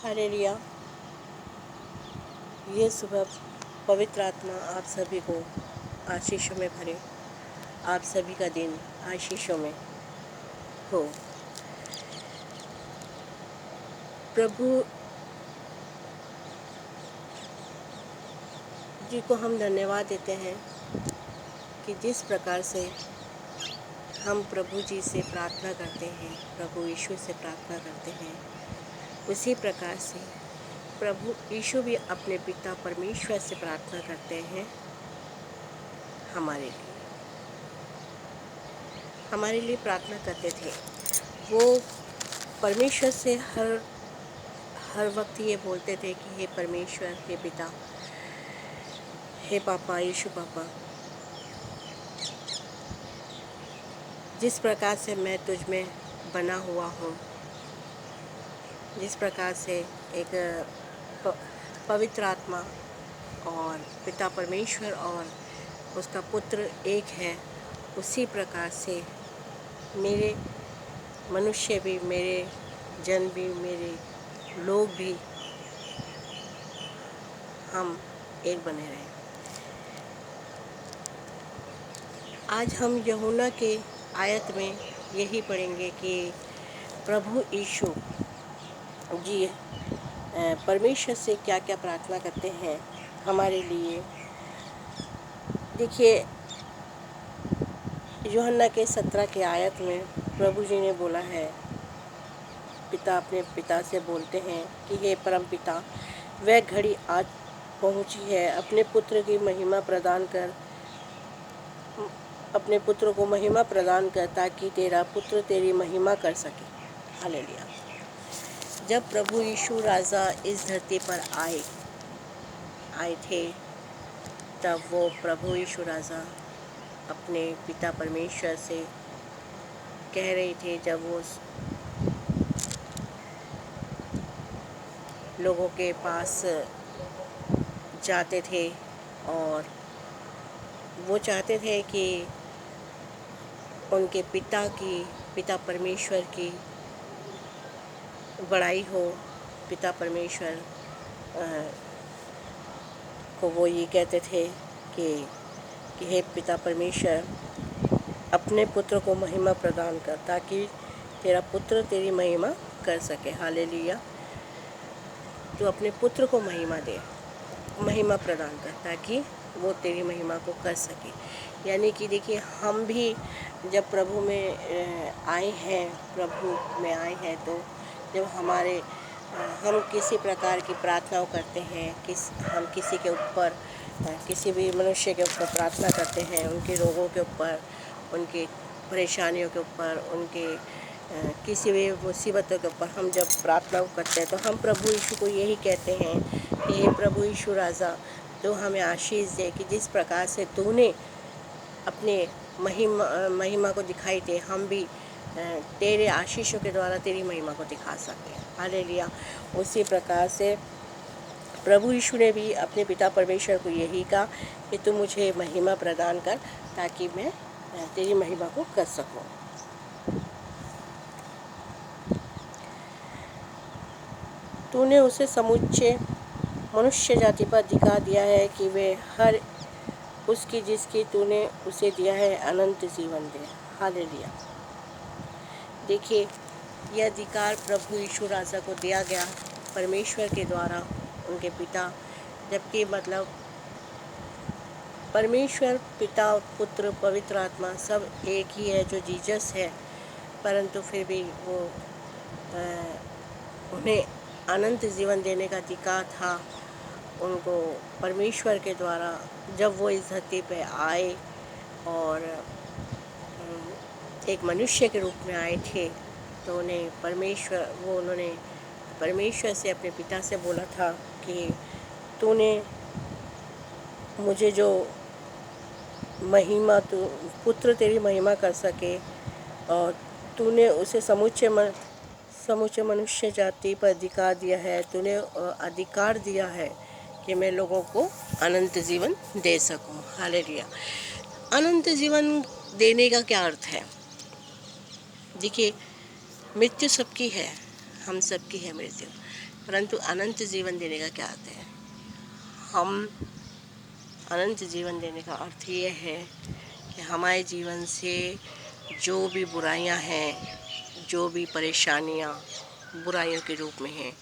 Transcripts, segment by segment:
Hallelujah. ये सुबह पवित्र आत्मा आप सभी को आशीषों में भरे, आप सभी का दिन आशीषों में हो। प्रभु जी को हम धन्यवाद देते हैं कि जिस प्रकार से हम प्रभु जी से प्रार्थना करते हैं, प्रभु यीशु से प्रार्थना करते हैं, उसी प्रकार से प्रभु यीशु भी अपने पिता परमेश्वर से प्रार्थना करते हैं हमारे लिए प्रार्थना करते थे। वो परमेश्वर से हर वक्त ये बोलते थे कि हे परमेश्वर, हे पिता, हे पापा, यीशु पापा, जिस प्रकार से मैं तुझ में बना हुआ हूँ, जिस प्रकार से एक पवित्र आत्मा और पिता परमेश्वर और उसका पुत्र एक है, उसी प्रकार से मेरे मनुष्य भी, मेरे जन भी, मेरे लोग भी, हम एक बने रहें। आज हम यूहन्ना के आयत में यही पढ़ेंगे कि प्रभु यीशु जी परमेश्वर से क्या क्या प्रार्थना करते हैं हमारे लिए। देखिए, यूहन्ना के 17 के आयत में प्रभु जी ने बोला है, पिता अपने पिता से बोलते हैं कि हे परम पिता, वह घड़ी आज पहुंची है, अपने पुत्र की महिमा प्रदान कर, अपने पुत्र को महिमा प्रदान कर, ताकि तेरा पुत्र तेरी महिमा कर सके। हालेलुया। जब प्रभु यीशु राजा इस धरती पर आए थे, तब वो प्रभु यीशु राजा अपने पिता परमेश्वर से कह रहे थे, जब वो लोगों के पास जाते थे और वो चाहते थे कि उनके पिता परमेश्वर की बड़ाई हो। पिता परमेश्वर को वो ये कहते थे कि हे पिता परमेश्वर, अपने पुत्र को महिमा प्रदान कर, ताकि तेरा पुत्र तेरी महिमा कर सके। हालेलुया। तो अपने पुत्र को महिमा प्रदान कर, ताकि वो तेरी महिमा को कर सके। यानी कि देखिए, हम भी जब प्रभु में आए हैं, तो जब हम किसी प्रकार की प्रार्थनाओं करते हैं, हम किसी के ऊपर, किसी भी मनुष्य के ऊपर प्रार्थना करते हैं, उनके रोगों के ऊपर, उनकी परेशानियों के ऊपर, उनके किसी भी मुसीबतों के ऊपर हम जब प्रार्थना करते हैं, तो हम प्रभु यीशु को यही कहते हैं कि हे प्रभु यीशु राजा, तो हमें आशीष दे कि जिस प्रकार से तूने अपने महिमा को दिखाई दे, हम भी तेरे आशीषों के द्वारा तेरी महिमा को दिखा सकें। हालेलुया। उसी प्रकार से प्रभु यीशु ने भी अपने पिता परमेश्वर को यही कहा कि तू मुझे महिमा प्रदान कर, ताकि मैं तेरी महिमा को कर सकूं। तूने उसे समुच्चय मनुष्य जाति पर अधिकार दिया है कि वे हर उसकी जिसकी तूने उसे दिया है अनंत जीवन दे। हालेलुया। देखिए, यह अधिकार प्रभु यीशु राजा को दिया गया परमेश्वर के द्वारा, उनके पिता, जबकि मतलब परमेश्वर पिता, पुत्र, पवित्र आत्मा सब एक ही है, जो जीसस है, परंतु फिर भी वो उन्हें अनंत जीवन देने का अधिकार था उनको परमेश्वर के द्वारा। जब वो इस धरती पे आए और एक मनुष्य के रूप में आए थे, तो उन्होंने परमेश्वर से, अपने पिता से बोला था कि तूने मुझे जो महिमा, तो पुत्र तेरी महिमा कर सके, और तूने उसे समुचे मनुष्य जाति पर अधिकार दिया है। तूने अधिकार दिया है कि मैं लोगों को अनंत जीवन दे सकूं। हालेलुया। अनंत जीवन देने का क्या अर्थ है? देखिए, मृत्यु सबकी है, हम सबकी है मृत्यु, परंतु अनंत जीवन देने का क्या अर्थ है? हम अनंत जीवन देने का अर्थ ये है कि हमारे जीवन से जो भी बुराइयां हैं, जो भी परेशानियां बुराइयों के रूप में हैं,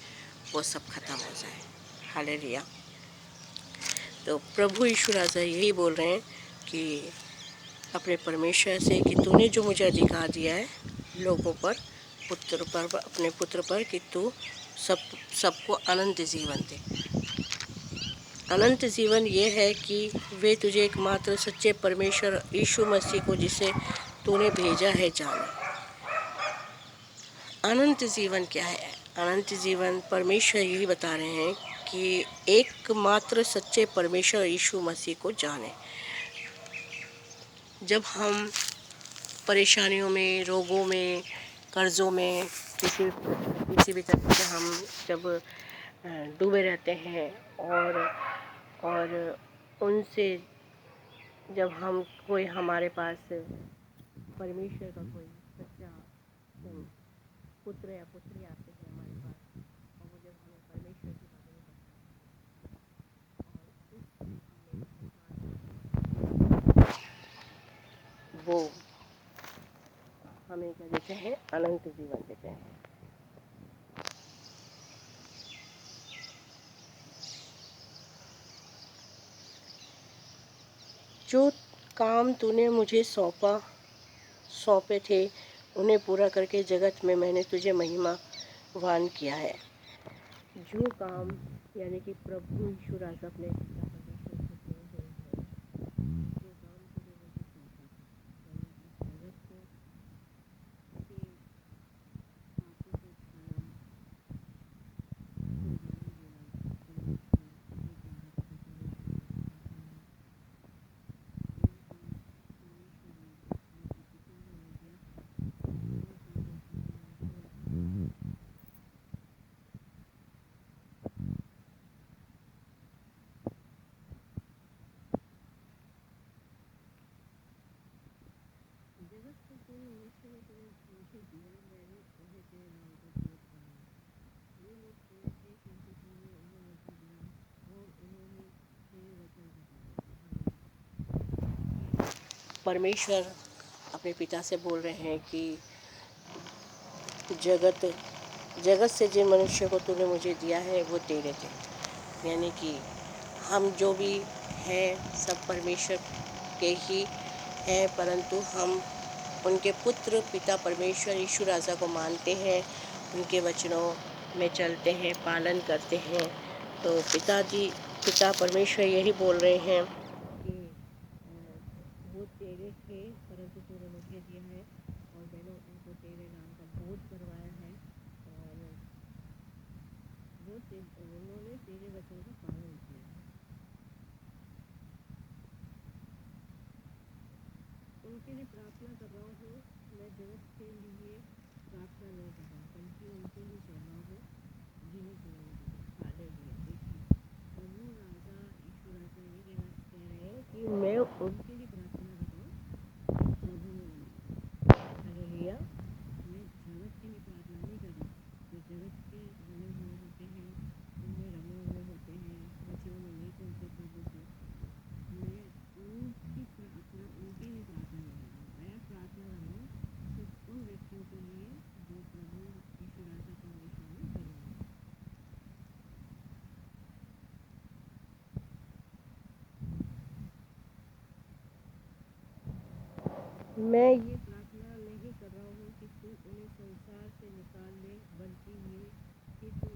वो सब खत्म हो जाए। हालेलुया। तो प्रभु यीशु राजा यही बोल रहे हैं कि अपने परमेश्वर से कि तूने जो मुझे अधिकार दिया है लोगों पर, पुत्र पर, अपने पुत्र पर, कि तू सबको अनंत जीवन दे। अनंत जीवन ये है कि वे तुझे एकमात्र सच्चे परमेश्वर यीशु मसीह को, जिसे तूने भेजा है, जाने। अनंत जीवन क्या है? अनंत जीवन परमेश्वर यही बता रहे हैं कि एकमात्र सच्चे परमेश्वर यीशु मसीह को जाने। जब हम परेशानियों में, रोगों में, कर्ज़ों में, किसी भी तरह से हम जब डूबे रहते हैं और उनसे जब हम कोई हमारे पास परमेश्वर का कोई सच्चा पुत्र या पुत्री आते हैं हमारे पास, और वो जब हमें परमेश्वर के बारे में बताते हैं, वो हमें क्या देते हैं? अनंत जीवन देते हैं। जो काम तूने मुझे सौंपे थे, उन्हें पूरा करके जगत में मैंने तुझे महिमावान किया है। जो काम, यानी कि प्रभु यीशु राजा अपने पिता परमेश्वर से बोल रहे हैं, जो काम तूने मुझे सौंपा था, यानी इस जगत को के पापों से छुड़ाना, ज्ञान देना, परमेश्वर के द्वारा पिता परमेश्वर को दिखाना, यह काम परमेश्वर ने अपने पुत्र में ले दिया और सारे जीवन में पूरा किया। जगत को पूरे मनुष्य ने तुम्हें मुझे दिया, मैंने उन्हें तेरे नाम का बोध कराया। ये लोग तेरे थे क्योंकि तूने उन्हें मुझे दिया और उन्होंने तेरे वचन को पाया। परमेश्वर अपने पिता से बोल रहे हैं कि जगत से जिन मनुष्य को तूने मुझे दिया है वो तेरे थे, यानी कि हम जो भी हैं सब परमेश्वर के ही हैं, परंतु हम उनके पुत्र पिता परमेश्वर यीशु राजा को मानते हैं, उनके वचनों में चलते हैं, पालन करते हैं। तो पिता परमेश्वर यही बोल रहे हैं कि वो तेरे थे परंतु तूने मुझे दिया है और मैंने उनको तेरे नाम का बोध करवाया है, और उन्होंने तेरे वचन का पालन किया है। उनके लिए प्रार्थना कर रहा हूँ, मैं जगत के लिए प्रार्थना नहीं कर रहा, बल्कि उनके लिए कर रहा हूँ जिन्हें तूने मुझे दिया। हालेलुया। देखिए, प्रभु राजा यीशु राजा ये कह रहे हैं कि मैं उनके लिए प्रार्थना कर रहा हूँ प्रभु में रहो। हालेलुया। मैं जगत के लिए प्रार्थना नहीं कर रहा, जो जगत के बने हुए होते हैं, उनमें रमे हुए होते हैं, वचनों में नहीं चलते प्रभु के, मैं उनकी प्रार्थना उनके लिए प्रार्थना नहीं कर रहा, मैं प्रार्थना कर रहा हूँ सिर्फ उन व्यक्तियों के लिए जो प्रभु यीशु राजा परमेश्वर में बने हैं। मैं ये प्रार्थना नहीं कर रहा हूँ कि तू उन्हें संसार से निकाल ले, बल्कि ये कि तू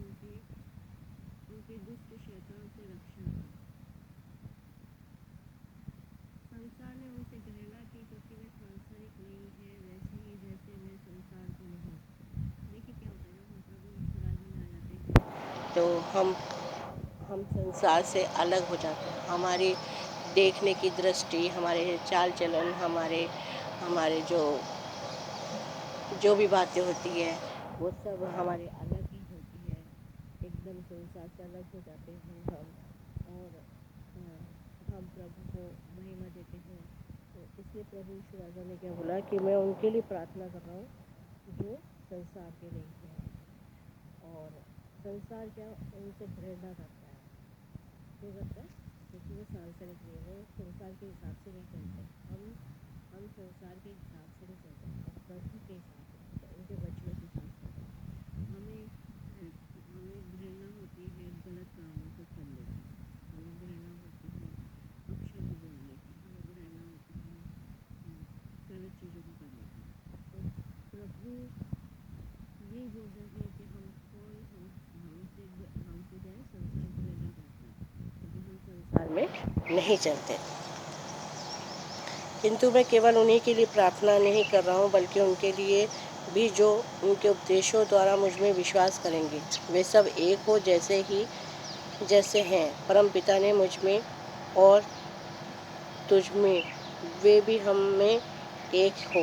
उनके दुष्ट शैतान से रक्षा कर। संसार ने उनसे घृणा की क्योंकि वे सांसारिक नहीं है, वैसे ही जैसे मैं संसार के नहीं। देखिए क्या होता है, जब हम प्रभु यीशु राजा में आ जाते हैं तो हम संसार से अलग हो जाते हैं। हमारी देखने की दृष्टि, हमारे चाल चलन, हमारे जो भी बातें होती है वो सब हमारे अलग ही होती है, एकदम संसार से अलग हो जाते हैं हम, और हम प्रभु को महिमा देते हैं। तो इसलिए प्रभु यीशु राजा ने क्या बोला कि मैं उनके लिए प्रार्थना कर रहा हूँ जो संसार के नहीं हैं, और संसार क्या उनसे घृणा करता है, क्यों करता है? क्योंकि वो सांसारिक नहीं, वो संसार के हिसाब से नहीं चलते। हम संसार के हिसाब से नहीं चलते, हम प्रभु के हिसाब से चलते, उनके वचनों के हिसाब से चलते। हमें घृणा होती है गलत कामों को करने की, हमें घृणा होती है अपशब्द बोलने की, हमें घृणा होती है गलत चीज़ों को करने की। तो प्रभु ये बोल रहे हैं कि हमसे जो है संसार घृणा करता है, क्योंकि हम संसार में नहीं चलते। किंतु मैं केवल उन्हीं के लिए प्रार्थना नहीं कर रहा हूँ, बल्कि उनके लिए भी जो उनके उपदेशों द्वारा मुझ में विश्वास करेंगे। वे सब एक हो जैसे हैं परम पिता ने मुझ में और तुझ में, वे भी हम में एक हो।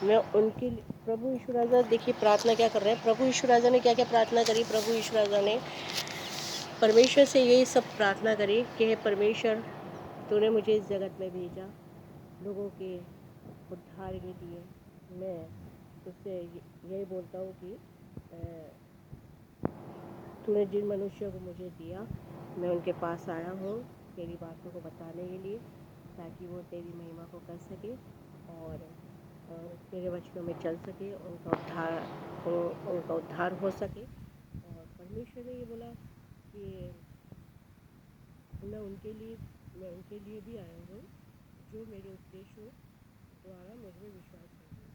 मैं उनके लिए प्रभु यीशु राजा देखिए प्रार्थना क्या कर रहे हैं। प्रभु यीशु राजा ने क्या क्या प्रार्थना करी। प्रभु यीशु राजा ने परमेश्वर से यही सब प्रार्थना करी कि हे परमेश्वर, तूने मुझे इस जगत में भेजा लोगों के उद्धार के लिए। मैं तुझसे यही बोलता हूँ कि तूने जिन मनुष्यों को मुझे दिया, मैं उनके पास आया हूँ तेरी बातों को बताने के लिए, ताकि वो तेरी महिमा को कर सके और तेरे वचनों में चल सके, उनका उद्धार हो सके। और परमेश्वर ने ये बोला कि मैं उनके लिए भी आया हूँ जो मेरे उपदेशों द्वारा मुझ में विश्वास करेंगे।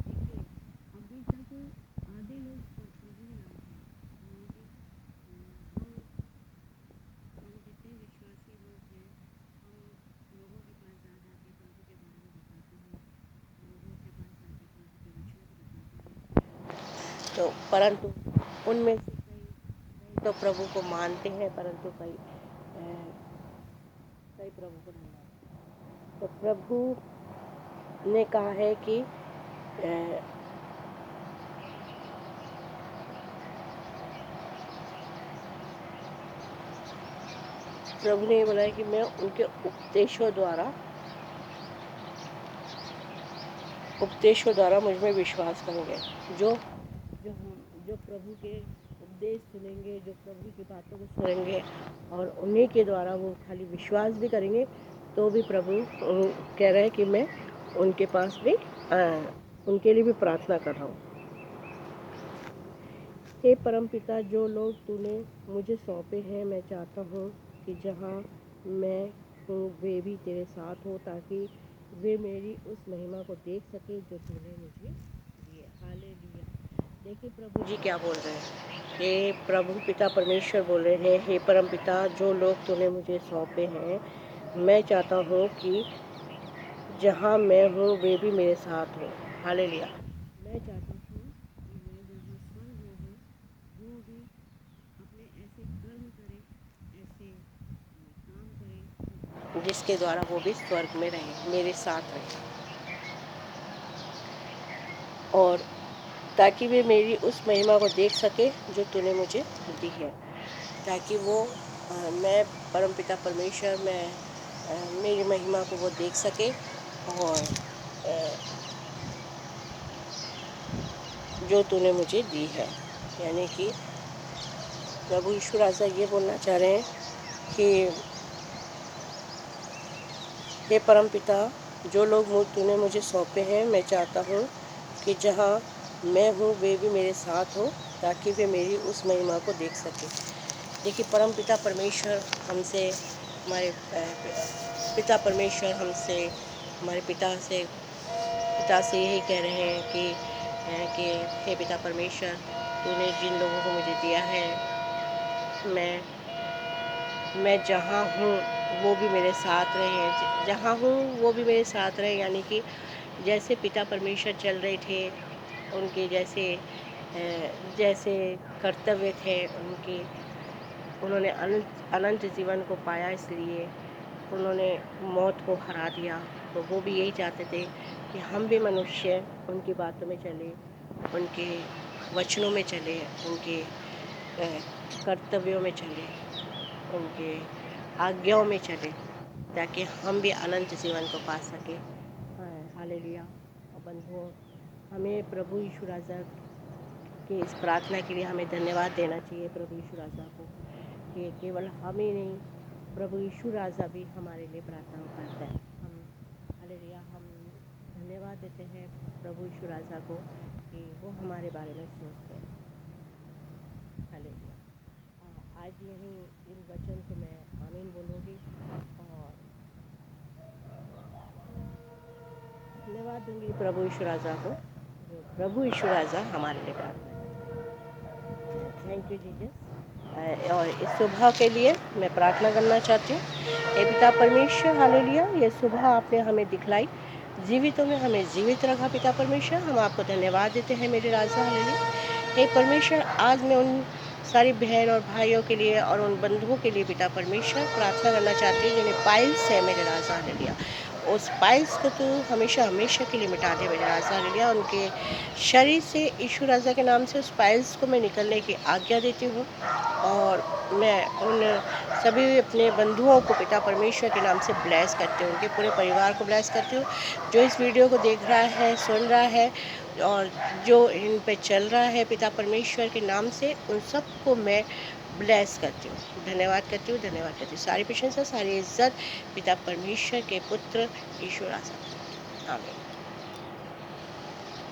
देखिए अभी तक आधे लोग प्रभु में नाम थे, हम जितने विश्वासी लोग हैं, हम लोगों के पास जा के प्रभु के बारे में बताते हैं, लोगों के पास जाके प्रभु के वचनों को बताते हैं। तो परंतु उनमें से कई तो प्रभु को मानते हैं, परंतु कई प्रभु को नहीं मानते। तो प्रभु ने कहा है कि प्रभु ने बोला है कि मैं उनके उपदेशों द्वारा मुझ में विश्वास करेंगे। जो जो जो प्रभु के उपदेश सुनेंगे, जो प्रभु की बातों को सुनेंगे और उन्हीं के द्वारा वो खाली विश्वास भी करेंगे, तो भी प्रभु कह रहे हैं कि मैं उनके पास भी उनके लिए भी प्रार्थना कर रहा हूँ। हे परमपिता, जो लोग तूने मुझे सौंपे हैं, मैं चाहता हूँ कि जहाँ मैं हूँ वे भी तेरे साथ हो, ताकि वे मेरी उस महिमा को देख सके जो तूने मुझे दी है। हालेलुया। देखिए प्रभु जी क्या बोल रहे हैं। हे प्रभु पिता परमेश्वर बोल रहे हैं, हे परमपिता, जो लोग तूने मुझे सौंपे हैं, मैं चाहता हूँ कि जहाँ मैं हूँ वे भी मेरे साथ हो। हालेलुया। मैं चाहता हूँ कि मैं जहाँ स्वर्ग में हूँ वो भी अपने ऐसे कर्म करें, ऐसे काम करें जिसके द्वारा वो भी स्वर्ग में रहें, मेरे साथ रहें, और ताकि वे मेरी उस महिमा को देख सके जो तूने मुझे दी है। ताकि वो मैं परमपिता परमेश्वर में मेरी महिमा को वो देख सके और जो तूने मुझे दी है। यानी कि प्रभु यीशु राजा ये बोलना चाह रहे हैं कि हे परमपिता, जो लोग तूने मुझे सौंपे हैं, मैं चाहता हूँ कि जहाँ मैं हूँ वे भी मेरे साथ हो, ताकि वे मेरी उस महिमा को देख सके। देखिए परमपिता परमेश्वर हमसे, हमारे पिता परमेश्वर हमसे, हमारे पिता से यही कह रहे हैं कि हे पिता परमेश्वर, तूने जिन लोगों को मुझे दिया है, मैं जहाँ हूँ वो भी मेरे साथ रहें, जहाँ हूँ वो भी मेरे साथ रहें। यानी कि जैसे पिता परमेश्वर चल रहे थे, उनके जैसे कर्तव्य थे उनके, उन्होंने अनंत जीवन को पाया, इसलिए उन्होंने मौत को हरा दिया। तो वो भी यही चाहते थे कि हम भी मनुष्य उनकी बातों में चले, उनके वचनों में चले, उनके कर्तव्यों में चले, उनके आज्ञाओं में चले, ताकि हम भी अनंत जीवन को पा सके। हालेलुया। और बंधुओं, हमें प्रभु यीशु राजा कि इस प्रार्थना के लिए हमें धन्यवाद देना चाहिए प्रभु यीशु राजा को, कि केवल हम ही नहीं, प्रभु यीशु राजा भी हमारे लिए प्रार्थना करता है। हालेलुया, हम धन्यवाद देते हैं प्रभु यीशु राजा को कि वो हमारे बारे में सोचते हैं। हालेलुया। आज यही इन वचन को मैं आमीन बोलूँगी और धन्यवाद दूंगी प्रभु यीशु राजा को, जो प्रभु यीशु राजा हमारे लिए प्रार्थना करते हैं। Thank you Jesus. और इस सुबह के लिए मैं प्रार्थना करना चाहती हूँ। हे पिता परमेश्वर, हालेलुया, ये सुबह आपने हमें दिखलाई, जीवितों में हमें जीवित रखा। पिता परमेश्वर, हम आपको धन्यवाद देते हैं मेरे राजा। हालेलुया। हे परमेश्वर, आज मैं उन सारी बहन और भाइयों के लिए और उन बंधुओं के लिए पिता परमेश्वर प्रार्थना करना चाहती हूँ जिन्हें पाइल्स है मेरे राजा। हालेलुया, उस पाइल्स को तू हमेशा हमेशा के लिए मिटा दे मेरे राजा। हालेलुया, उनके शरीर से यीशु राजा के नाम से उस पाइल्स को मैं निकलने की आज्ञा देती हूँ और मैं उन सभी अपने बंधुओं को पिता परमेश्वर के नाम से ब्लेस करती हूँ, उनके पूरे परिवार को ब्लेस करती हूँ, जो इस वीडियो को देख रहा है, सुन रहा है और जो इन पे चल रहा है। पिता परमेश्वर के नाम से उन सबको मैं ब्लेस करती हूँ, धन्यवाद करती हूँ, धन्यवाद करती हूँ। सारी प्रशंसा, सारी इज्जत पिता परमेश्वर के पुत्र यीशु राजा। आमीन।